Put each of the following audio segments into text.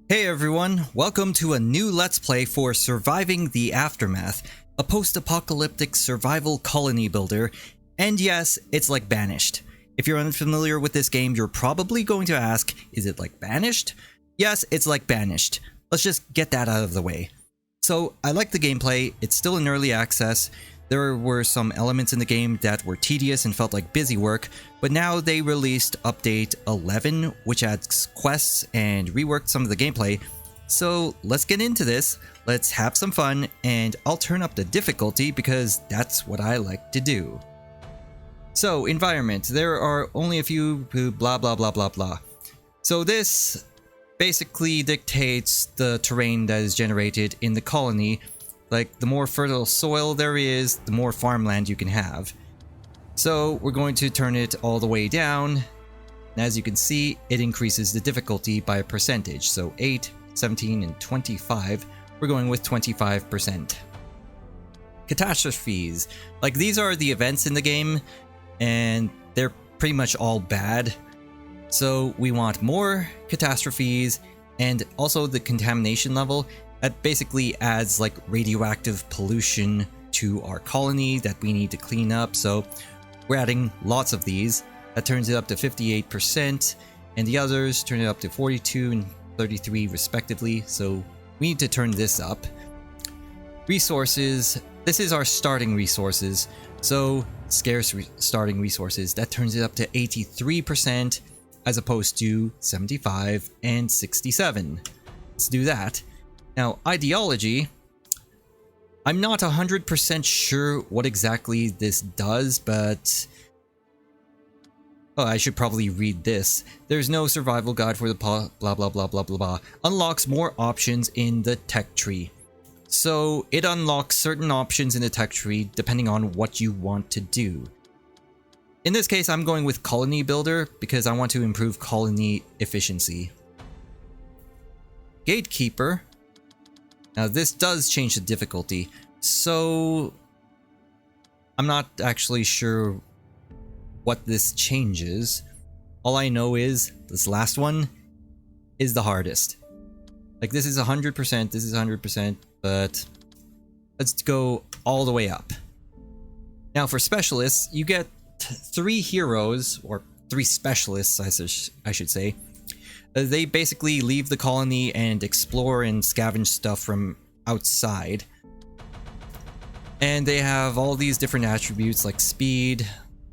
Hey everyone, welcome to a new Let's Play for Surviving the Aftermath, a post-apocalyptic survival colony builder, and yes, it's like Banished. If you're unfamiliar with this game, you're probably going to ask, is it like Banished? Yes, it's like Banished. Let's just get that out of the way. So, I like the gameplay, it's still in early access. There were some elements in the game that were tedious and felt like busy work, but now they released update 11, which adds quests and reworked some of the gameplay. So let's get into this, let's have some fun, and I'll turn up the difficulty because that's what I like to do. So, environment, there are only a few blah blah blah blah blah. So this basically dictates the terrain that is generated in the colony. Like, the more fertile soil there is, the more farmland you can have. So we're going to turn it all the way down, and as you can see, it increases the difficulty by a percentage. So 8, 17, and 25, we're going with 25%. Catastrophes. Like, these are the events in the game, and they're pretty much all bad. So we want more catastrophes, and also the contamination level. That basically adds like radioactive pollution to our colony that we need to clean up, so we're adding lots of these. That turns it up to 58%, and the others turn it up to 42 and 33 respectively, so we need to turn this up. Resources, this is our starting resources, so scarce starting resources, that turns it up to 83% as opposed to 75 and 67. Let's do that. Now, ideology, I'm not 100% sure what exactly this does, but I should probably read this. There's no survival guide for the blah blah blah blah blah blah. Unlocks more options in the tech tree. So it unlocks certain options in the tech tree depending on what you want to do. In this case, I'm going with colony builder because I want to improve colony efficiency. Gatekeeper. Now this does change the difficulty, so I'm not actually sure what this changes. All I know is this last one is the hardest. Like, this is 100%, this is 100%, but let's go all the way up. Now for specialists, you get 3 heroes, or 3 specialists I should say. They basically leave the colony and explore and scavenge stuff from outside. And they have all these different attributes like speed,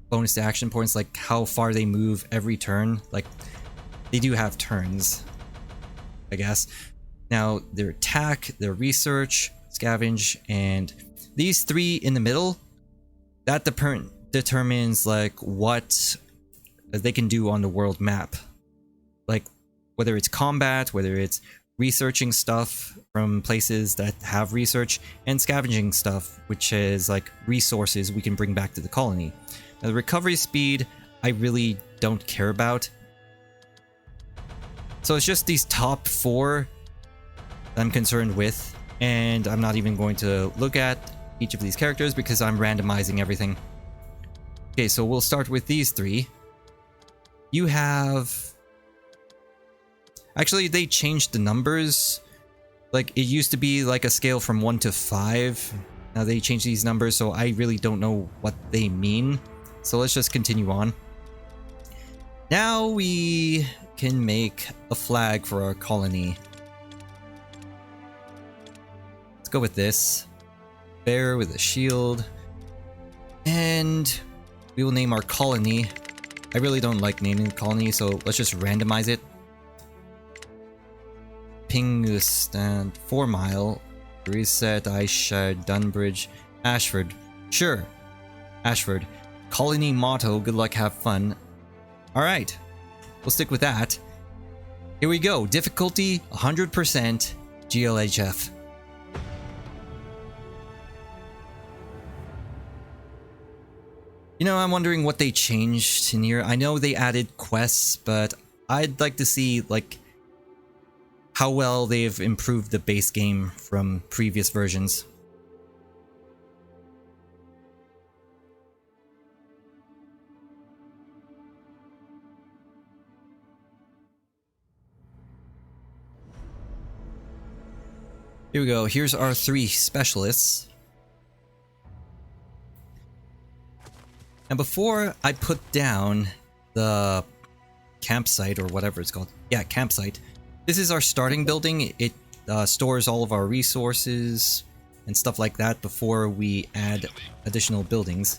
bonus to action points, like how far they move every turn. Like, they do have turns, I guess. Now, their attack, their research, scavenge, and these 3 in the middle, that determines like what they can do on the world map. Like, whether it's combat, whether it's researching stuff from places that have research, and scavenging stuff, which is like resources we can bring back to the colony. Now, the recovery speed, I really don't care about. So it's just these top 4 that I'm concerned with, and I'm not even going to look at each of these characters because I'm randomizing everything. Okay, so we'll start with these 3. You have... Actually, they changed the numbers. Like, it used to be like a scale from 1 to 5. Now they changed these numbers, so I really don't know what they mean. So let's just continue on. Now we can make a flag for our colony. Let's go with this. Bear with a shield. And we will name our colony. I really don't like naming the colony, so let's just randomize it. Pingestan, 4 Mile, Reset, Iceflake, Dunbridge, Ashford. Sure, Ashford. Colony motto, good luck, have fun. Alright, we'll stick with that. Here we go, difficulty 100%, GLHF. You know, I'm wondering what they changed in here. I know they added quests, but I'd like to see, like, how well they've improved the base game from previous versions. Here we go. Here's our 3 specialists. And before I put down the campsite, or whatever it's called. Yeah, campsite. This is our starting building. It stores all of our resources and stuff like that before we add additional buildings.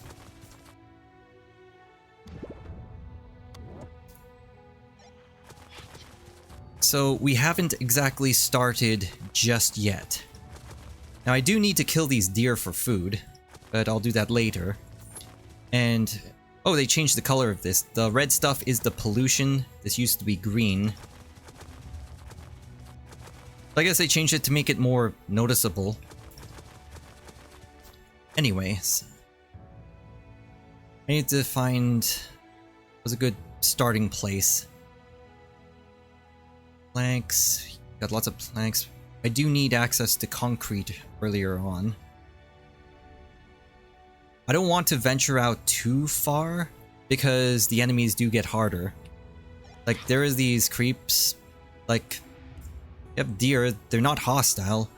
So we haven't exactly started just yet. Now I do need to kill these deer for food, but I'll do that later. And oh, they changed the color of this. The red stuff is the pollution. This used to be green. I guess they changed it to make it more noticeable. Anyways, I need to find what's a good starting place. Planks. Got lots of planks. I do need access to concrete earlier on. I don't want to venture out too far because the enemies do get harder. Like, there is these creeps. Like, you have deer. They're not hostile.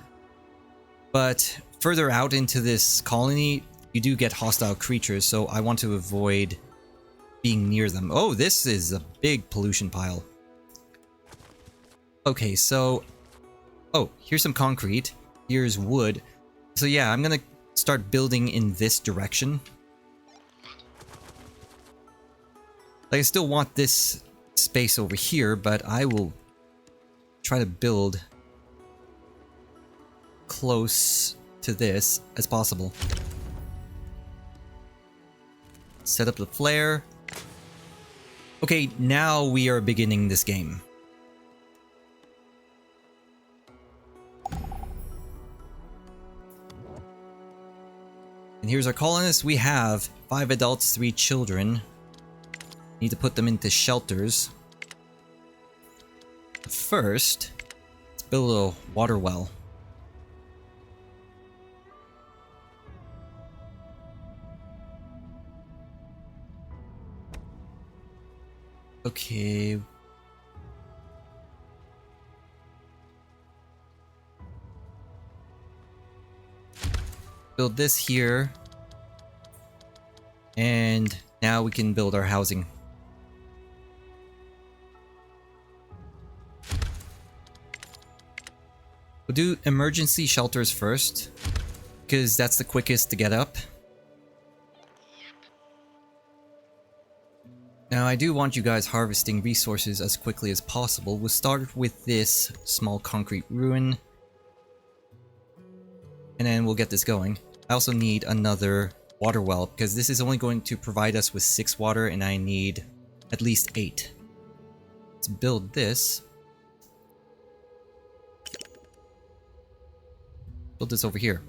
But further out into this colony, you do get hostile creatures, so I want to avoid being near them. Oh, this is a big pollution pile. Okay, so... oh, here's some concrete. Here's wood. So yeah, I'm gonna start building in this direction. Like, I still want this space over here, but I will try to build close to this as possible. Set up the flare. Okay, now we are beginning this game. And here's our colonists. We have 5 adults, 3 children. Need to put them into shelters. First, let's build a water well. Okay. Build this here. And now we can build our housing. We'll do emergency shelters first, because that's the quickest to get up. Now I do want you guys harvesting resources as quickly as possible. We'll start with this small concrete ruin. And then we'll get this going. I also need another water well, because this is only going to provide us with 6 water and I need at least 8. Let's build this. Build this over here.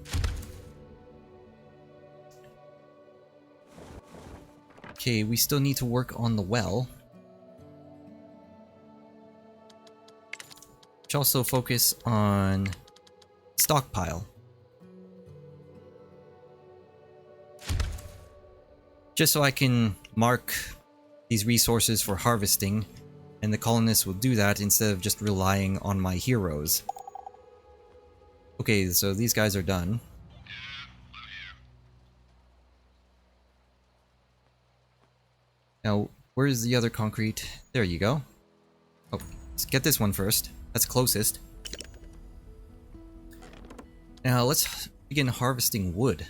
Okay, we still need to work on the well. Which also focus on stockpile. Just so I can mark these resources for harvesting, and the colonists will do that instead of just relying on my heroes. Okay, so these guys are done. Now, where's the other concrete? There you go. Oh, let's get this one first. That's closest. Now, let's begin harvesting wood.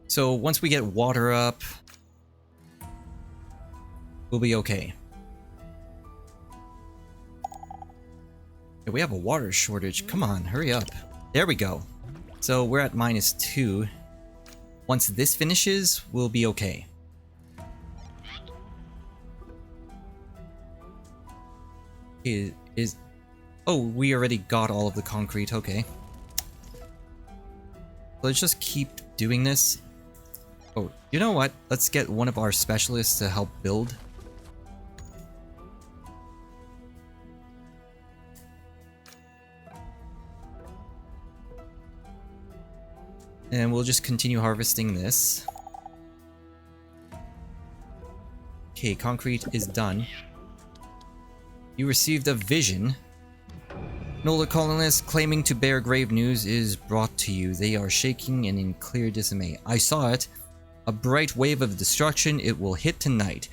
So, once we get water up, we'll be okay. We have a water shortage. Come on, hurry up. There we go. So we're at -2. Once this finishes, we'll be okay. Oh, we already got all of the concrete. Okay. Let's just keep doing this. Oh, you know what? Let's get one of our specialists to help build. And we'll just continue harvesting this. Okay, concrete is done. You received a vision. An older colonist claiming to bear grave news is brought to you. They are shaking and in clear dismay. I saw it. A bright wave of destruction. It will hit tonight.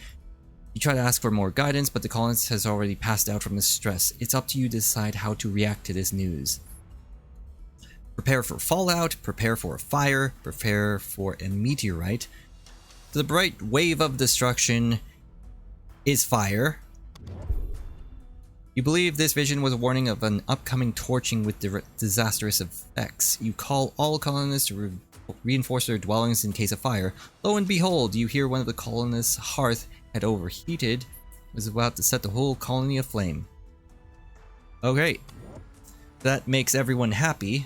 You try to ask for more guidance, but the colonist has already passed out from his stress. It's up to you to decide how to react to this news. Prepare for fallout, prepare for a fire, prepare for a meteorite. The bright wave of destruction is fire. You believe this vision was a warning of an upcoming torching with disastrous effects. You call all colonists to reinforce their dwellings in case of fire. Lo and behold, you hear one of the colonists' hearth had overheated, was about to set the whole colony aflame. Okay, that makes everyone happy.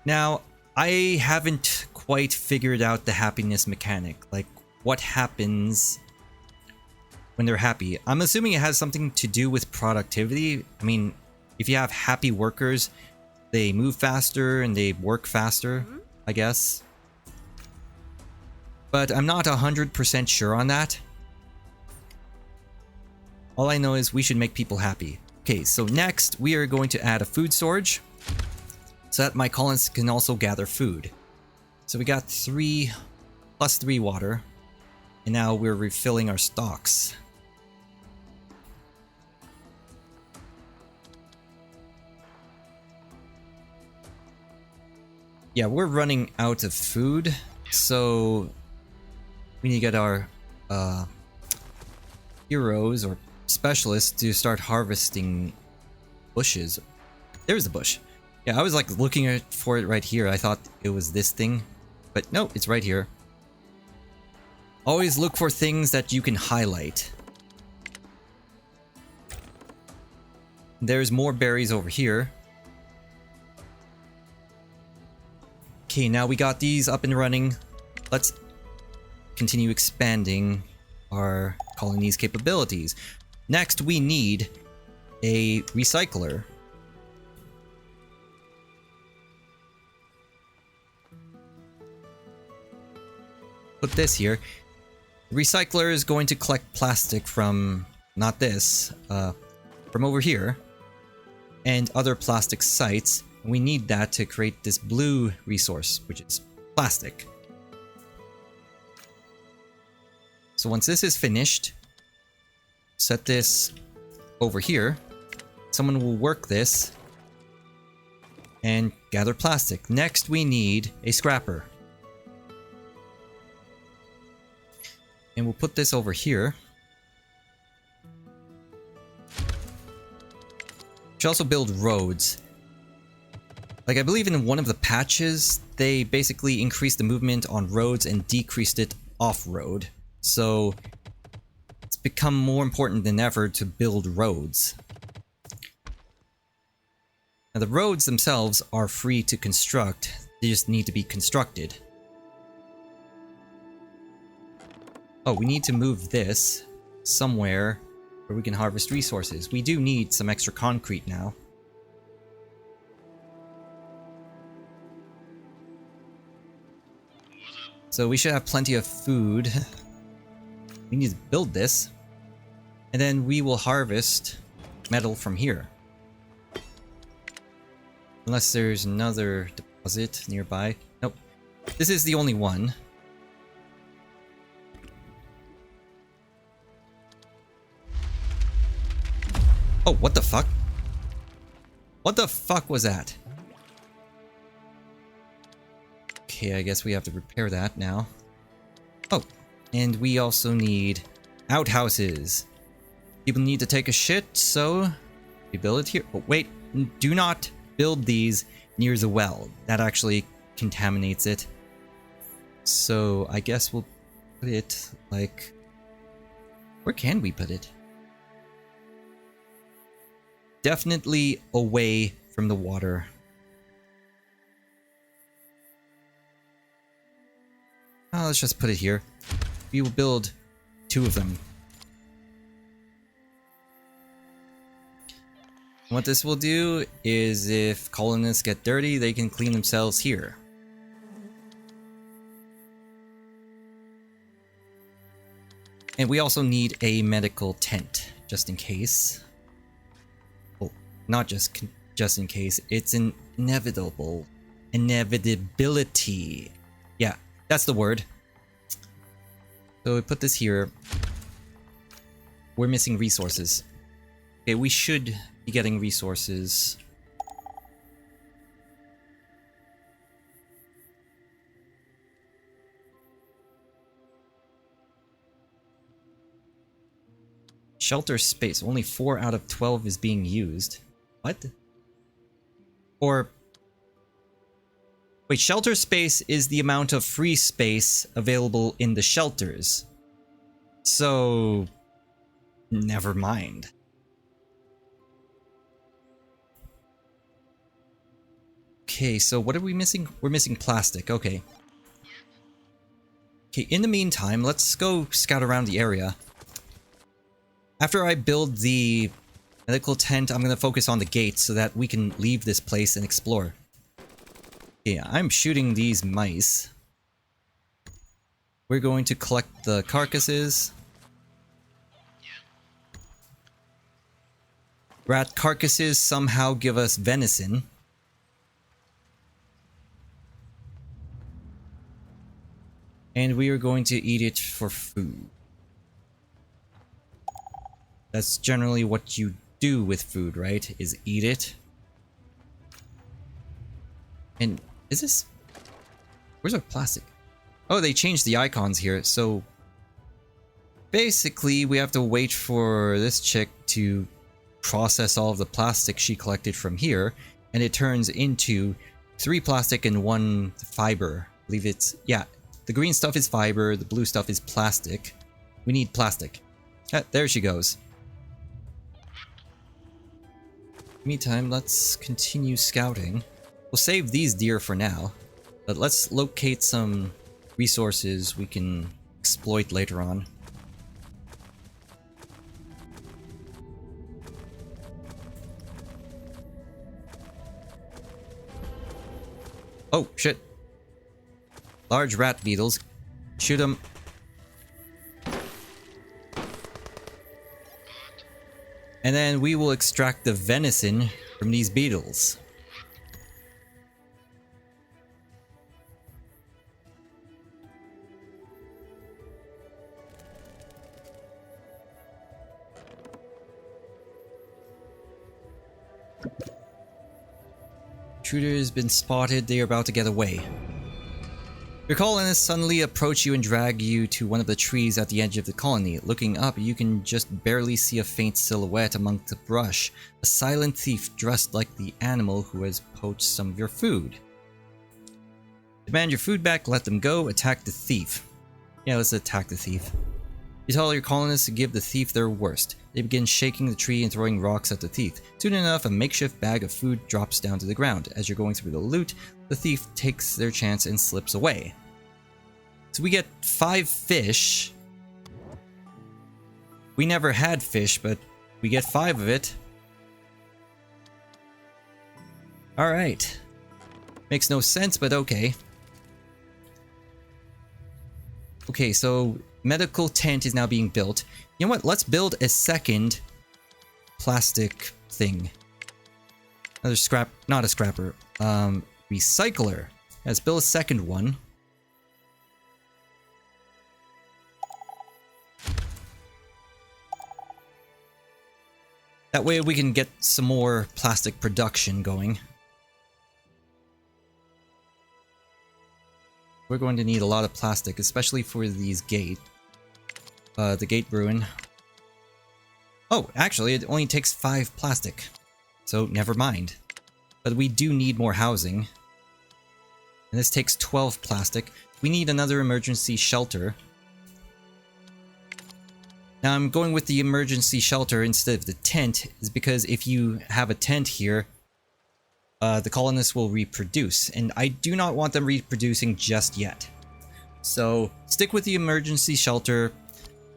Now, I haven't quite figured out the happiness mechanic, like what happens when they're happy. I'm assuming it has something to do with productivity. I mean, if you have happy workers, they move faster and they work faster, I guess. But I'm not 100% sure on that. All I know is we should make people happy. Okay, so next we are going to add a food storage so that my colonists can also gather food. So we got 3 plus 3 water, and now we're refilling our stocks. Yeah, we're running out of food, so we need to get our heroes or specialists to start harvesting bushes. There's the bush. Yeah, I was like looking for it right here. I thought it was this thing, but no, it's right here. Always look for things that you can highlight. There's more berries over here. Okay, now we got these up and running. Let's continue expanding our colony's capabilities. Next, we need a recycler. Put this here. The recycler is going to collect plastic from, not this, from over here, and other plastic sites. We need that to create this blue resource, which is plastic. So once this is finished, set this over here. Someone will work this and gather plastic. Next, we need a scrapper. And we'll put this over here. Should also build roads. Like, I believe in one of the patches, they basically increased the movement on roads and decreased it off-road. So it's become more important than ever to build roads. Now, the roads themselves are free to construct, they just need to be constructed. Oh, we need to move this somewhere where we can harvest resources. We do need some extra concrete now. So we should have plenty of food. We need to build this. And then we will harvest metal from here. Unless there's another deposit nearby. Nope. This is the only one. Oh, what the fuck? What the fuck was that? Okay, I guess we have to repair that now. Oh, and we also need outhouses. People need to take a shit, so we build it here. Oh, wait, do not build these near the well. That actually contaminates it. So I guess we'll put it like... Where can we put it? Definitely away from the water. Let's just put it here. We will build 2 of them. What this will do is if colonists get dirty, they can clean themselves here. And we also need a medical tent, just in case. Well, not just in case, it's an inevitability. Yeah, that's the word. So we put this here. We're missing resources. Okay, we should be getting resources. Shelter space. Only 4 out of 12 is being used. What? Or... Wait, shelter space is the amount of free space available in the shelters. So... never mind. Okay, so what are we missing? We're missing plastic, okay. Okay, in the meantime, let's go scout around the area. After I build the medical tent, I'm going to focus on the gate so that we can leave this place and explore. Okay, I'm shooting these mice. We're going to collect the carcasses. Rat carcasses somehow give us venison. And we are going to eat it for food. That's generally what you do with food, right? Is eat it. And is this... where's our plastic? Oh, they changed the icons here, so... basically, we have to wait for this chick to process all of the plastic she collected from here, and it turns into 3 plastic and 1 fiber. I believe it's... yeah, the green stuff is fiber, the blue stuff is plastic. We need plastic. Ah, there she goes. Meantime, let's continue scouting. We'll save these deer for now, but let's locate some resources we can exploit later on. Oh, shit. Large rat beetles. Shoot them. And then we will extract the venison from these beetles. Intruder has been spotted. They are about to get away. Your colonists suddenly approach you and drag you to one of the trees at the edge of the colony. Looking up, you can just barely see a faint silhouette among the brush. A silent thief dressed like the animal who has poached some of your food. Demand your food back, let them go, attack the thief. Yeah, let's attack the thief. You tell your colonists to give the thief their worst. They begin shaking the tree and throwing rocks at the thief. Soon enough, a makeshift bag of food drops down to the ground. As you're going through the loot, the thief takes their chance and slips away. So we get 5 fish. We never had fish, but we get 5 of it. Alright. Makes no sense, but okay. Okay, so medical tent is now being built. You know what? Let's build a second plastic thing. Another scrap, not a scrapper. Recycler. Let's build a second one. That way we can get some more plastic production going. We're going to need a lot of plastic, especially for these the gate ruin. Oh, actually, it only takes 5 plastic. So, never mind. But we do need more housing. And this takes 12 plastic. We need another emergency shelter. Now, I'm going with the emergency shelter instead of the tent, is because if you have a tent here, the colonists will reproduce, and I do not want them reproducing just yet. So, stick with the emergency shelter,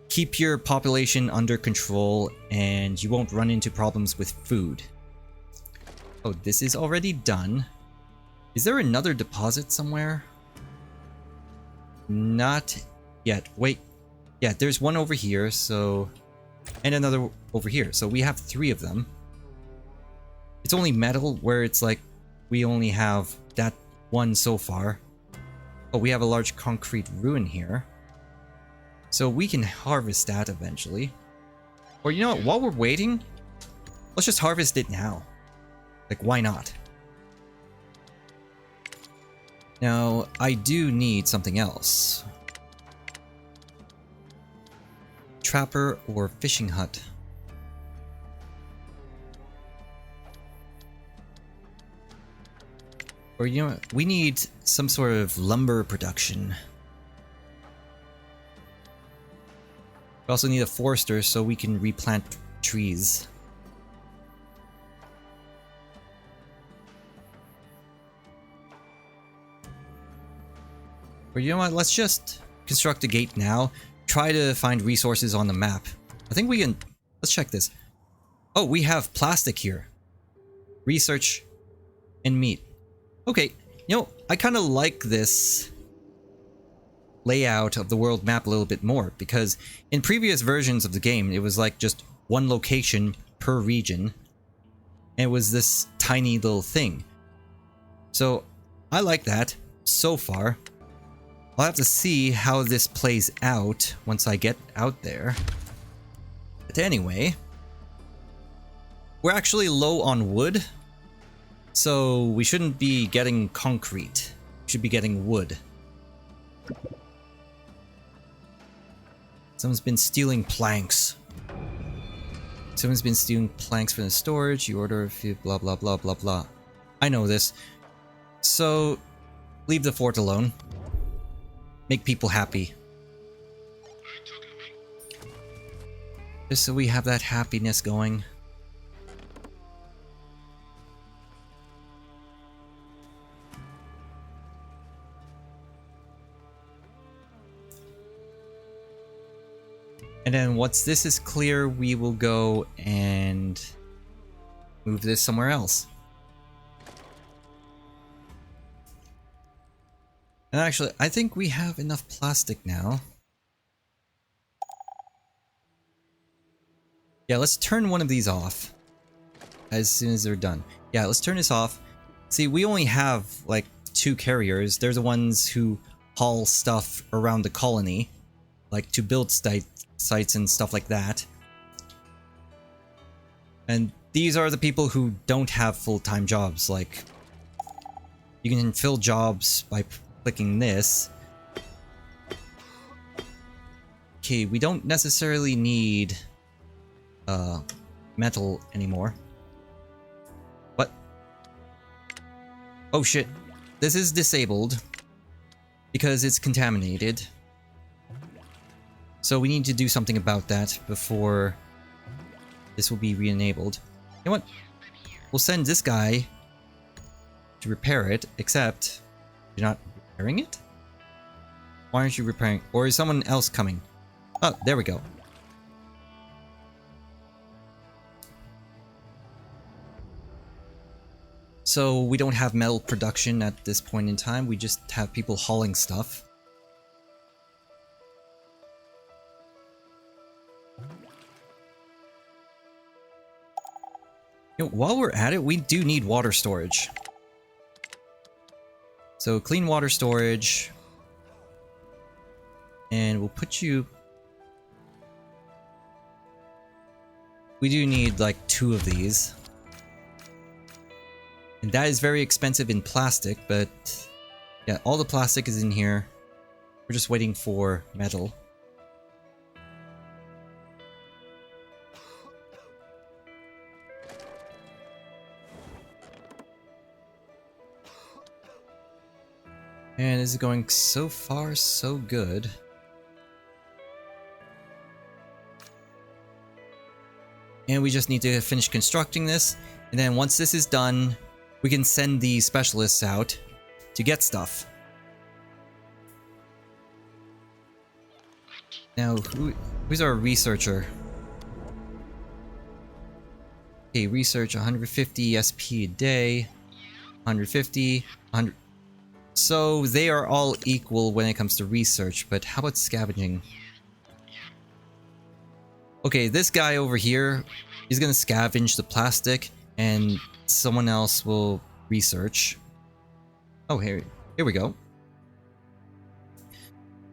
keep your population under control, and you won't run into problems with food. Oh, this is already done. Is there another deposit somewhere? Not yet. Wait. Yeah, there's one over here, so... And another over here, so we have 3 of them. It's only metal, where it's like, we only have that one so far. But we have a large concrete ruin here. So we can harvest that eventually. Or you know what, while we're waiting, let's just harvest it now. Like, why not? Now, I do need something else. Trapper or fishing hut. Or you know what, we need some sort of lumber production. We also need a forester so we can replant trees. Or you know what, let's just construct a gate now. Try to find resources on the map. I think we can... Let's check this. Oh, we have plastic here. Research and meat. Okay, you know, I kind of like this layout of the world map a little bit more, because in previous versions of the game, it was like just one location per region. And it was this tiny little thing. So, I like that so far. I'll have to see how this plays out once I get out there. But anyway, we're actually low on wood, so we shouldn't be getting concrete. We should be getting wood. Someone's been stealing planks. Someone's been stealing planks from the storage. You order a few blah blah blah blah blah. I know this. So, leave the fort alone. Make people happy. Just so we have that happiness going. And then once this is clear, we will go and move this somewhere else. And actually, I think we have enough plastic now. Yeah, let's turn one of these off as soon as they're done. Yeah, let's turn this off. See, we only have like 2 carriers. They're the ones who haul stuff around the colony, like to build sites and stuff like that. And these are the people who don't have full-time jobs. Like, you can fill jobs by clicking this. Okay, we don't necessarily need metal anymore. What? Oh shit. This is disabled because it's contaminated. So we need to do something about that before this will be re-enabled. You know what? We'll send this guy to repair it, except you're not repairing it? Why aren't you repairing? Or is someone else coming? Oh, there we go. So we don't have metal production at this point in time, we just have people hauling stuff. You know, while we're at it, we do need water storage. So clean water storage. And we'll put you... We do need like 2 of these. And that is very expensive in plastic, but yeah, all the plastic is in here. We're just waiting for metal. And this is going so far so good. And we just need to finish constructing this, and then once this is done, we can send the specialists out to get stuff. Now, who's our researcher? Okay, research 150 SP a day, 150, 100. So they are all equal when it comes to research, but how about scavenging? Okay, this guy over here, he's gonna scavenge the plastic, and someone else will research. Oh, here we go.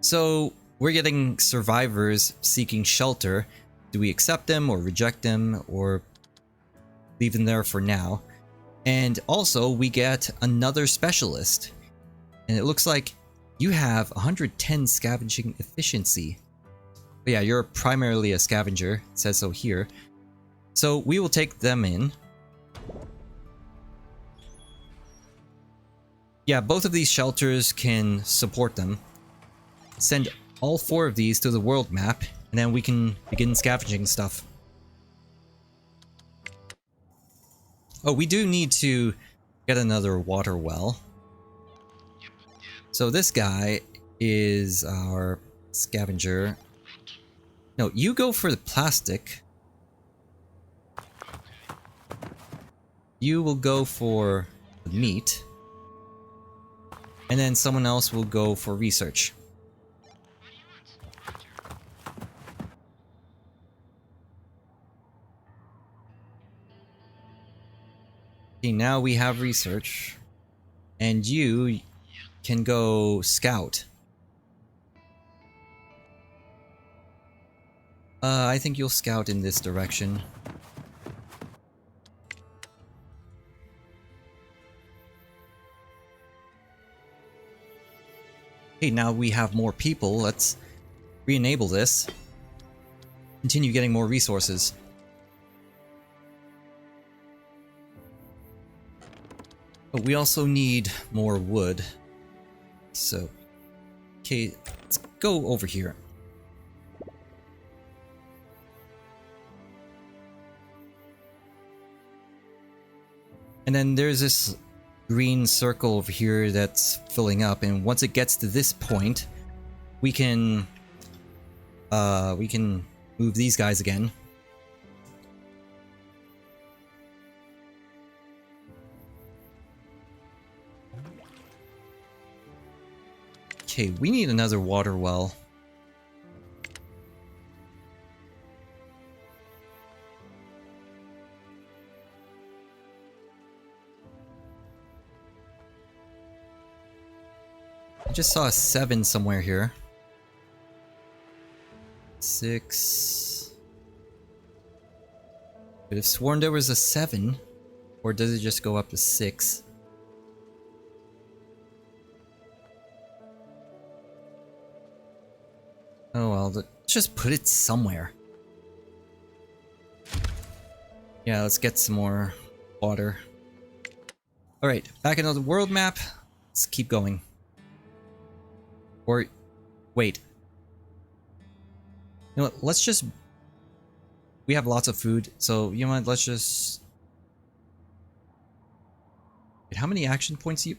So we're getting survivors seeking shelter. Do we accept them or reject them or leave them there for now? And also we get another specialist, and it looks like you have 110 scavenging efficiency. But yeah, you're primarily a scavenger, it says so here. So we will take them in. Yeah, both of these shelters can support them. Send all 4 of these to the world map, and then we can begin scavenging stuff. Oh, we do need to get another water well. So this guy is our scavenger. No, you go for the plastic. You will go for the meat. And then someone else will go for research. Okay, now we have research. And you can go scout. I think you'll scout in this direction. Okay, now we have more people. Let's re-enable this. Continue getting more resources. But we also need more wood. So, okay, let's go over here. And then there's this green circle over here that's filling up, and once it gets to this point, we can move these guys again. Okay, we need another water well. I just saw a 7 somewhere here. 6. Could have sworn there was a 7. Or does it just go up to 6? Oh well, let's just put it somewhere. Yeah, let's get some more water. Alright, back into the world map. Let's keep going. Or, wait. You know what, let's just... We have lots of food, so you know what, let's just... Wait, how many action points do you...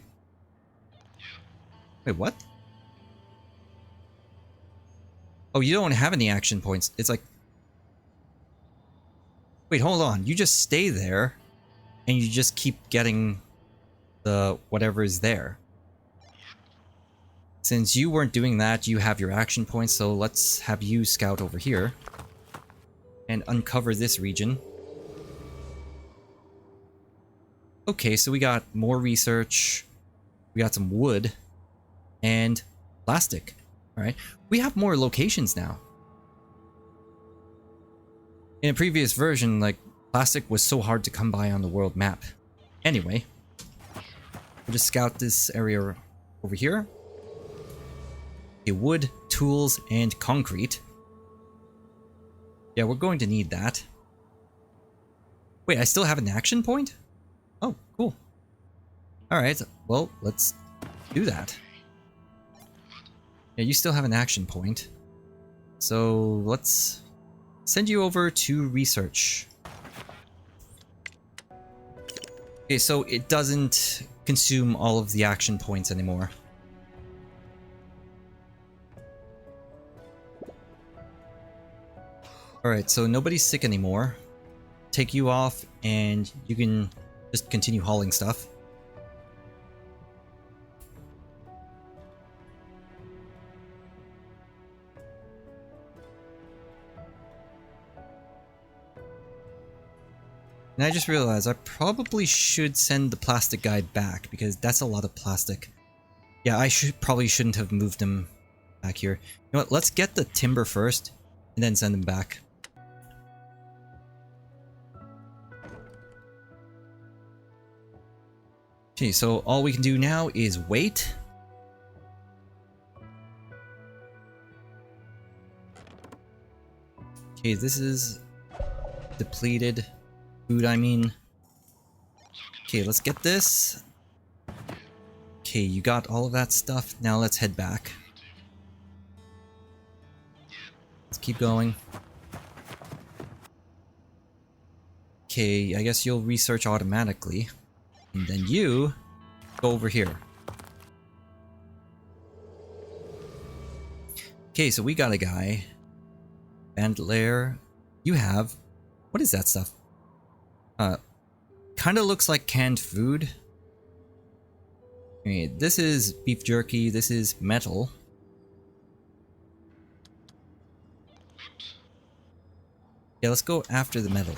Wait, what? Oh, you don't have any action points. It's like... Wait, hold on. You just stay there, and you just keep getting the whatever is there. Since you weren't doing that, you have your action points, so let's have you scout over here. And uncover this region. Okay, so we got more research. We got some wood. And plastic. Alright. We have more locations now. In a previous version, like, plastic was so hard to come by on the world map. Anyway. We'll just scout this area over here. Okay, wood, tools, and concrete. Yeah, we're going to need that. Wait, I still have an action point? Oh, cool. Alright, well, let's do that. Yeah, you still have an action point. So, let's send you over to research. Okay, so it doesn't consume all of the action points anymore. Alright, so nobody's sick anymore. Take you off and you can just continue hauling stuff. And I just realized I probably should send the plastic guy back because that's a lot of plastic. Yeah, I probably shouldn't have moved him back here. You know what, let's get the timber first and then send him back. Okay, so all we can do now is wait. Okay, this is depleted food, I mean. Okay, let's get this. Okay, you got all of that stuff. Now let's head back. Let's keep going. Okay, I guess you'll research automatically. And then you go over here. Okay, so we got a guy. Bandit lair. You have... What is that stuff? Kinda looks like canned food. Okay, this is beef jerky. This is metal. Yeah, let's go after the metal.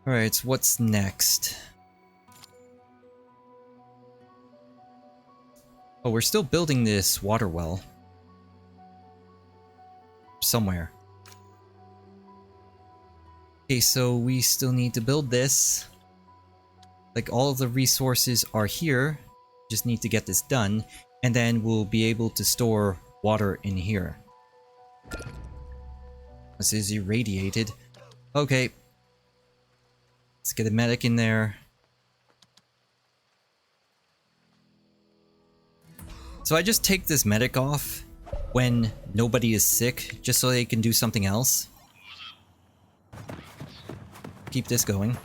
Alright, so what's next? Oh, we're still building this water well. Somewhere. Okay, so we still need to build this. Like, all of the resources are here. Just need to get this done. And then we'll be able to store water in here. This is irradiated. Okay. Let's get a medic in there. So I just take this medic off when nobody is sick, just so they can do something else. Keep this going.